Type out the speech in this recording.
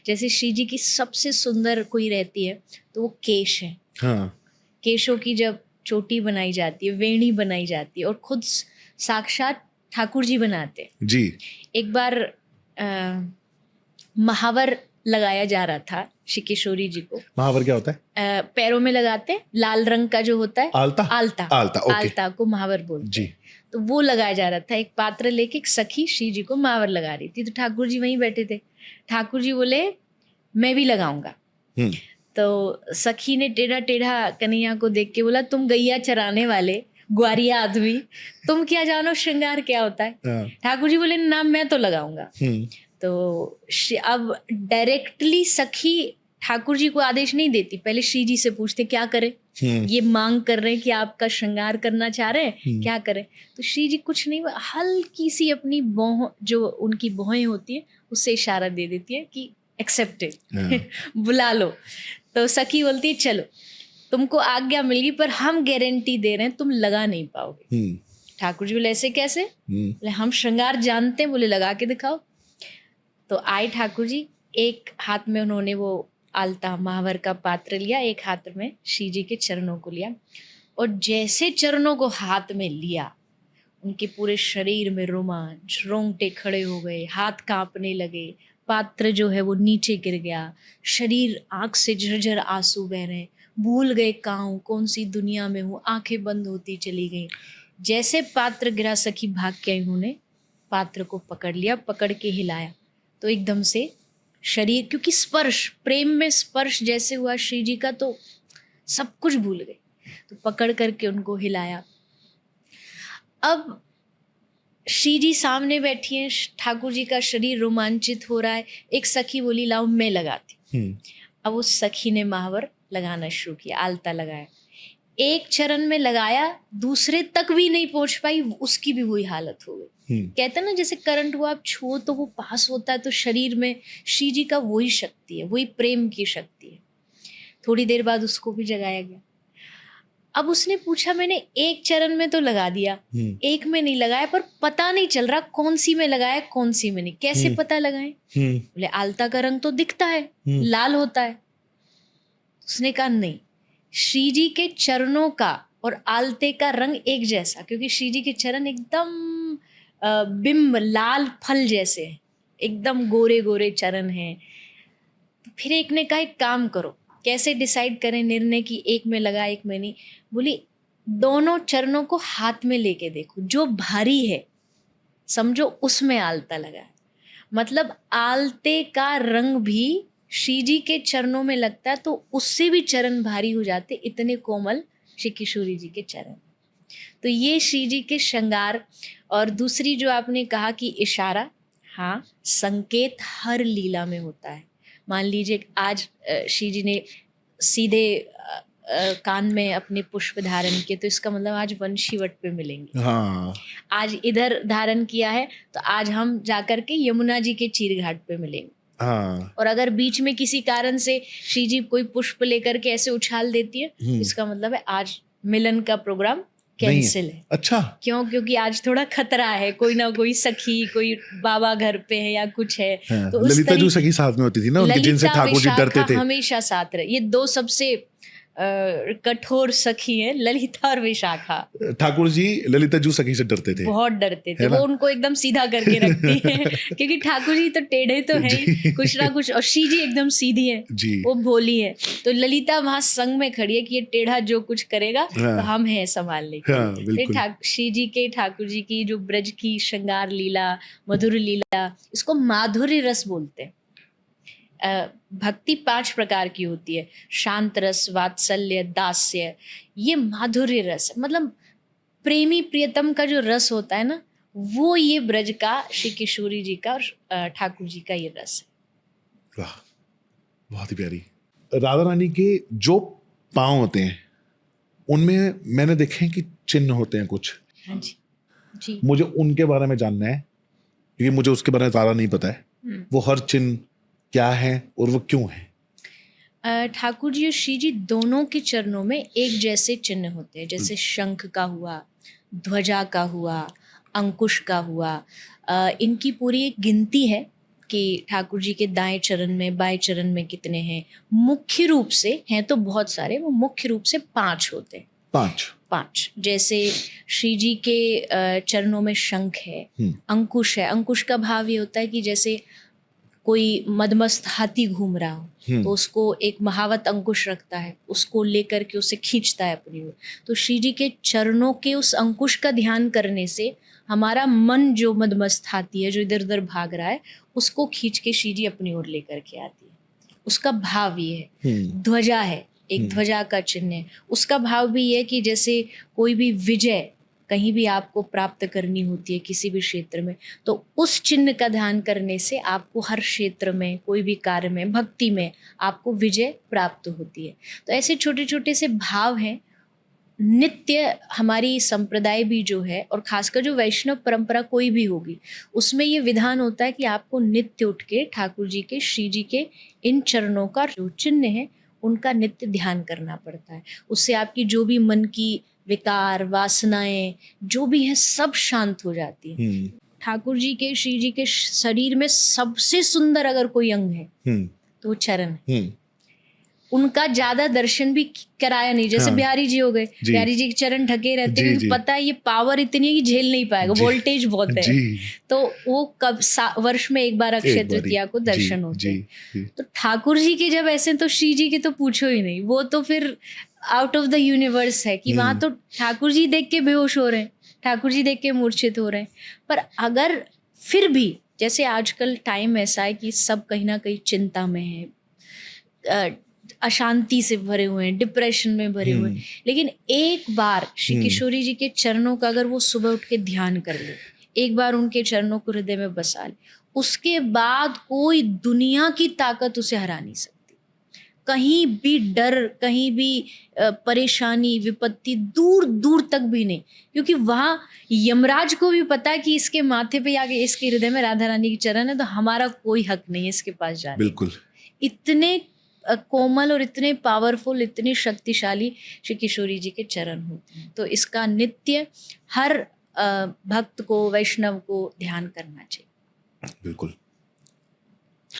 जैसे श्री जी की सबसे सुंदर कोई रहती है तो वो केश है। हाँ। केशों की जब चोटी बनाई जाती है, वेणी बनाई जाती है और खुद साक्षात ठाकुर जी बनाते हैं। जी। एक बार महावर लगाया जा रहा था श्री किशोरी जी को। महावर क्या होता है? पैरों में लगाते हैं, लाल रंग का जो होता है। आलता। आलता, आलता, ओके। आलता को महावर बोलते जी। हैं। तो वो लगाया जा रहा था। एक पात्र लेके एक सखी श्री जी को महावर लगा रही थी, तो ठाकुर जी वहीं बैठे थे। ठाकुर जी बोले मैं भी लगाऊंगा। तो सखी ने टेढ़ा टेढ़ा कन्हैया को देख के बोला, तुम गैया चराने वाले ग्वारिया आदमी, तुम क्या जानो श्रृंगार क्या होता है। ठाकुर जी बोले ना, मैं तो लगाऊंगा। तो अब डायरेक्टली सखी ठाकुर जी को आदेश नहीं देती, पहले श्री जी से पूछते क्या करें। ये मांग कर रहे हैं कि आपका श्रृंगार करना चाह रहे हैं, क्या करें। तो श्री जी कुछ नहीं, हल्की सी अपनी भौं, जो उनकी भौहें होती है, उससे इशारा दे देती है कि एक्सेप्टेड बुला लो। तो सखी बोलती है चलो तुमको आज्ञा मिल गई, पर हम गारंटी दे रहे हैं तुम लगा नहीं पाओगे। ठाकुर जी बोले ऐसे कैसे? बोले हम श्रृंगार जानते हैं। बोले लगा के दिखाओ। तो आए ठाकुर जी, एक हाथ में उन्होंने वो आलता महावर का पात्र लिया, एक हाथ में श्री जी के चरणों को लिया, और जैसे चरणों को हाथ में लिया उनके पूरे शरीर में रोमांच, रोंगटे खड़े हो गए, हाथ कांपने लगे, पात्र जो है वो नीचे गिर गया, शरीर आंख से झरझर आंसू बह रहे, भूल गए कहाँ कौन सी दुनिया में हूँ, आंखें बंद होती चली गई। जैसे पात्र गिरा, सखी भाग के उन्होंने पात्र को पकड़ लिया, पकड़ के हिलाया तो एकदम से शरीर, क्योंकि स्पर्श, प्रेम में स्पर्श जैसे हुआ श्री जी का, तो सब कुछ भूल गए। तो पकड़ करके उनको हिलाया। अब श्री जी सामने बैठी हैं, ठाकुर जी का शरीर रोमांचित हो रहा है। एक सखी बोली लाओ मैं लगाती। अब उस सखी ने महावर लगाना शुरू किया, आलता लगाया, एक चरण में लगाया, दूसरे तक भी नहीं पहुंच पाई, उसकी भी वही हालत हो गई। कहते हैं ना जैसे करंट हुआ, आप छुओ तो वो पास होता है, तो शरीर में श्री जी का वही शक्ति है, वही प्रेम की शक्ति है। थोड़ी देर बाद उसको भी जगाया गया। अब उसने पूछा मैंने एक चरण में तो लगा दिया, एक में नहीं लगाया, पर पता नहीं चल रहा कौन सी में लगाया कौन सी में नहीं, कैसे पता लगाएं? बोले आलता का रंग तो दिखता है, लाल होता है। उसने कहा नहीं, श्री जी के चरणों का और आलते का रंग एक जैसा, क्योंकि श्री जी के चरण एकदम बिंब लाल फल जैसे हैं, एकदम गोरे गोरे चरण हैं। तो फिर एक ने कहा एक काम करो, कैसे डिसाइड करें निर्णय की एक में लगा एक में नहीं। बोली दोनों चरणों को हाथ में लेके देखो, जो भारी है समझो उसमें आलता लगा है। मतलब आलते का रंग भी श्री जी के चरणों में लगता है तो उससे भी चरण भारी हो जाते, इतने कोमल श्री किशोरी जी के चरण। तो ये श्री जी के श्रृंगार। और दूसरी जो आपने कहा कि इशारा, हाँ, संकेत हर लीला में होता है। मान लीजिए आज श्री जी ने सीधे कान में अपने पुष्प धारण किए, तो इसका मतलब आज वंशीवट पे मिलेंगे। हाँ। आज इधर धारण किया है तो आज हम जाकर के यमुना जी के चीर घाट पे मिलेंगे। हाँ। और अगर बीच में किसी कारण से श्री जी कोई पुष्प लेकर के ऐसे उछाल देती है, इसका मतलब है आज मिलन का प्रोग्राम कैंसिल है। अच्छा, क्यों? क्योंकि आज थोड़ा खतरा है, कोई ना कोई सखी, कोई बाबा घर पे है या कुछ है। हाँ। तो ललिता जो सखी साथ में होती थी ना, उनके जिनसे ठाकुर जी डरते थे, हमेशा साथ रहे। ये दो सबसे कठोर सखी है, ललिता और विशाखा। ठाकुर जी ललिता जू सखी से डरते थे, बहुत डरते थे। वो उनको एकदम सीधा करके रखती है क्योंकि ठाकुर जी तो टेढ़े तो है ही, कुछ ना कुछ, और श्री जी एकदम सीधी है, वो भोली है। तो ललिता वहां संग में खड़ी है कि ये टेढ़ा जो कुछ करेगा तो हम हैं संभालने के। श्री जी के, ठाकुर जी की जो ब्रज की श्रृंगार लीला, मधुर लीला, इसको माधुर्य रस बोलते हैं। भक्ति 5 प्रकार की होती है, शांत रस, वात्सल्य, दास्य, ये माधुर्य रस। मतलब प्रेमी प्रियतम का जो रस होता है ना, वो ये ब्रज का, श्री किशोरी जी का और ठाकुर जी का ये रस है। वाह, बहुत ही प्यारी। राधा रानी के जो पांव होते हैं उनमें मैंने देखे हैं कि चिन्ह होते हैं कुछ। हाँ जी, जी। मुझे उनके बारे में जानना है क्योंकि मुझे उसके बारे में ज़्यादा नहीं पता है। वो हर चिन्ह क्या है और वो क्यों है? ठाकुर जी और श्री जी दोनों के चरणों में एक जैसे चिन्ह होते हैं, जैसे शंख का हुआ, ध्वजा का हुआ, अंकुश का हुआ। इनकी पूरी एक गिनती है कि ठाकुर जी के दाएं चरण में बाएं चरण में कितने हैं। मुख्य रूप से हैं तो बहुत सारे, वो मुख्य रूप से 5 होते हैं। 5 जैसे श्री जी के चरणों में शंख है, अंकुश है। अंकुश का भाव ये होता है कि जैसे कोई मदमस्त हाथी घूम रहा हो तो उसको एक महावत अंकुश रखता है, उसको लेकर के उसे खींचता है अपनी ओर। तो श्री जी के चरणों के उस अंकुश का ध्यान करने से हमारा मन जो मदमस्त हाथी है, जो इधर उधर भाग रहा है, उसको खींच के श्री जी अपनी ओर लेकर के आती है। उसका भाव ये है। ध्वजा है, एक ध्वजा का चिन्ह है, उसका भाव भी ये है कि जैसे कोई भी विजय कहीं भी आपको प्राप्त करनी होती है किसी भी क्षेत्र में, तो उस चिन्ह का ध्यान करने से आपको हर क्षेत्र में, कोई भी कार्य में, भक्ति में आपको विजय प्राप्त होती है। तो ऐसे छोटे छोटे से भाव हैं। नित्य हमारी संप्रदाय भी जो है, और खासकर जो वैष्णव परंपरा कोई भी होगी, उसमें ये विधान होता है कि आपको नित्य उठ के ठाकुर जी के, श्री जी के इन चरणों का जो चिन्ह है उनका नित्य ध्यान करना पड़ता है। उससे आपकी जो भी मन की विकार, वासनाएं जो भी हैं, सब शांत हो जाती है। ठाकुर जी के, श्री जी के शरीर में सबसे सुंदर अगर कोई अंग है तो वो चरण है। उनका ज्यादा दर्शन भी कराया नहीं, जैसे बिहारी जी हो गए, बिहारी जी के चरण ढके रहते हैं, क्योंकि पता है ये पावर इतनी है कि झेल नहीं पाएगा, वोल्टेज बहुत है। तो वो कब वर्ष में एक बार अक्षय तृतीया को दर्शन होते हैं। तो ठाकुर जी के जब ऐसे, तो श्री जी के तो पूछो ही नहीं, वो तो फिर आउट ऑफ द यूनिवर्स है कि वहां तो ठाकुर जी देख के बेहोश हो रहे हैं, ठाकुर जी देख के मूर्छित हो रहे हैं। पर अगर फिर भी, जैसे आजकल टाइम ऐसा है कि सब कहीं ना कहीं चिंता में है, अशांति से भरे हुए हैं, डिप्रेशन में भरे हुए हैं, लेकिन एक बार श्री किशोरी जी के चरणों का अगर वो सुबह उठ के ध्यान कर ले, एक बार उनके चरणों को हृदय में बसा ले, उसके बाद कोई दुनिया की ताकत उसे हरा नहीं सकती। कहीं भी डर, कहीं भी परेशानी, विपत्ति दूर दूर तक भी नहीं, क्योंकि वहां यमराज को भी पता है कि इसके माथे पे आगे, इसके हृदय में राधा रानी की चरण है, तो हमारा कोई हक नहीं है इसके पास जाने। बिल्कुल। इतने कोमल और इतने पावरफुल, इतने शक्तिशाली श्री किशोरी जी के चरण होते हैं। तो इसका नित्य हर भक्त को, वैष्णव को ध्यान करना चाहिए। बिल्कुल।